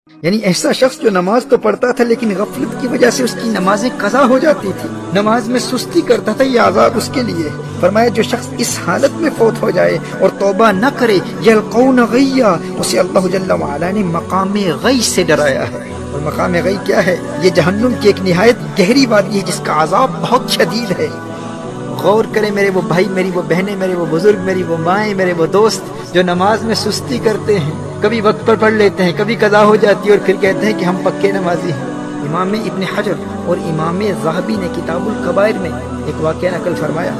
یعنی ایسا شخص جو نماز تو پڑھتا تھا لیکن غفلت کی وجہ سے اس کی نمازیں قضا ہو جاتی تھی، نماز میں سستی کرتا تھا، یہ عذاب اس کے لیے۔ فرمایا جو شخص اس حالت میں فوت ہو جائے اور توبہ نہ کرے، یلقون غیا، اسے اللہ جل وعلا نے مقام غی سے ڈرایا ہے۔ اور مقام غی کیا ہے؟ یہ جہنم کی ایک نہایت گہری وادی ہے جس کا عذاب بہت شدید ہے۔ غور کریں میرے وہ بھائی، میری وہ بہنیں، میرے وہ بزرگ، میری وہ مائیں، میرے وہ دوست جو نماز میں سستی کرتے ہیں، کبھی وقت پر پڑھ لیتے ہیں، کبھی قضا ہو جاتی ہے اور پھر کہتے ہیں کہ ہم پکے نمازی ہیں۔ امام ابن حجر اور امام ذہبی نے کتاب الکبائر میں ایک واقعہ نقل فرمایا،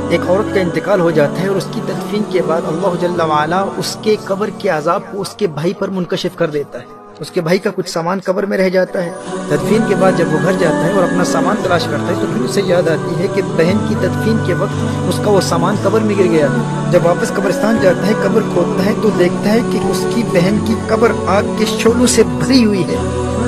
ایک عورت کا انتقال ہو جاتا ہے اور اس کی تدفین کے بعد اللہ جل وعلا اس کے قبر کے عذاب کو اس کے بھائی پر منکشف کر دیتا ہے۔ اس کے بھائی کا کچھ سامان قبر میں رہ جاتا ہے۔ تدفین کے بعد جب وہ گھر جاتا ہے اور اپنا سامان تلاش کرتا ہے تو پھر اسے یاد آتی ہے کہ بہن کی تدفین کے وقت اس کا وہ سامان قبر میں گر گیا تھا۔ جب واپس قبرستان جاتا ہے، قبر کھودتا ہے تو دیکھتا ہے کہ اس کی بہن کی قبر آگ کے شعلوں سے بھری ہوئی ہے۔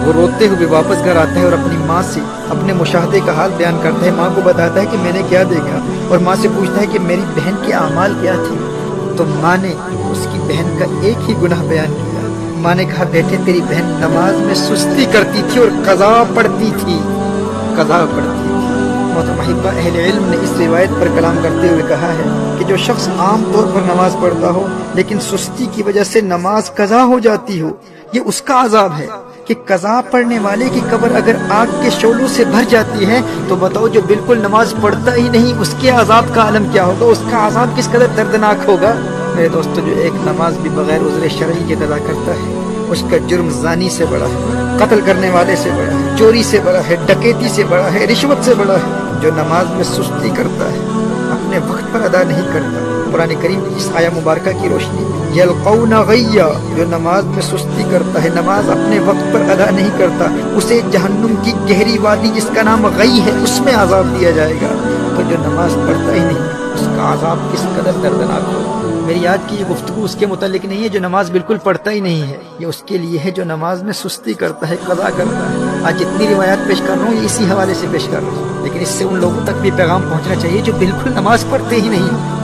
وہ روتے ہوئے واپس گھر آتا ہے اور اپنی ماں سے اپنے مشاہدے کا حال بیان کرتا ہے۔ ماں کو بتاتا ہے کہ میں نے کیا دیکھا، اور ماں سے پوچھتا ہے کہ میری بہن کے اعمال کیا تھے۔ تو ماں نے اس کی بہن کا ایک ہی گناہ بیان کیا۔ ماں نے کہا بیٹے تیری بہن نماز میں سستی کرتی تھی اور قضا پڑھتی تھی، قضا پڑھتی تھی۔ محترم احبہ، اہل علم نے اس روایت پر کلام کرتے ہوئے کہا ہے کہ جو شخص عام طور پر نماز پڑھتا ہو لیکن سستی کی وجہ سے نماز قضا ہو جاتی ہو، یہ اس کا عذاب ہے کہ قضا پڑھنے والے کی قبر اگر آگ کے شعلوں سے بھر جاتی ہے تو بتاؤ جو بالکل نماز پڑھتا ہی نہیں اس کے عذاب کا عالم کیا ہوگا، اس کا عذاب کس قدر دردناک ہوگا۔ میرے دوستو، جو ایک نماز بھی بغیر عذر شرعی کے قضا کرتا ہے اس کا جرم زانی سے بڑا ہے، قتل کرنے والے سے بڑا ہے، چوری سے بڑا ہے، ڈکیتی سے بڑا ہے، رشوت سے بڑا ہے۔ جو نماز میں سستی کرتا ہے، اپنے وقت پر ادا نہیں کرتا، قرآن کریم کی اس آیہ مبارکہ کی روشنی میں یلقون غیا، جو نماز میں سستی کرتا ہے، نماز اپنے وقت پر ادا نہیں کرتا، اسے جہنم کی گہری وادی جس کا نام غی ہے اس میں عذاب دیا جائے گا۔ تو جو نماز پڑھتا ہی نہیں اس کا عذاب کس قدر دردناک ہوگا۔ میری آج کی یہ گفتگو اس کے متعلق نہیں ہے جو نماز بالکل پڑھتا ہی نہیں ہے، یہ اس کے لیے ہے جو نماز میں سستی کرتا ہے، قضا کرتا ہے۔ آج جتنی روایات پیش کر رہا ہوں یہ اسی حوالے سے پیش کر رہا ہوں، لیکن اس سے ان لوگوں تک بھی پیغام پہنچنا چاہیے جو بالکل نماز پڑھتے ہی نہیں۔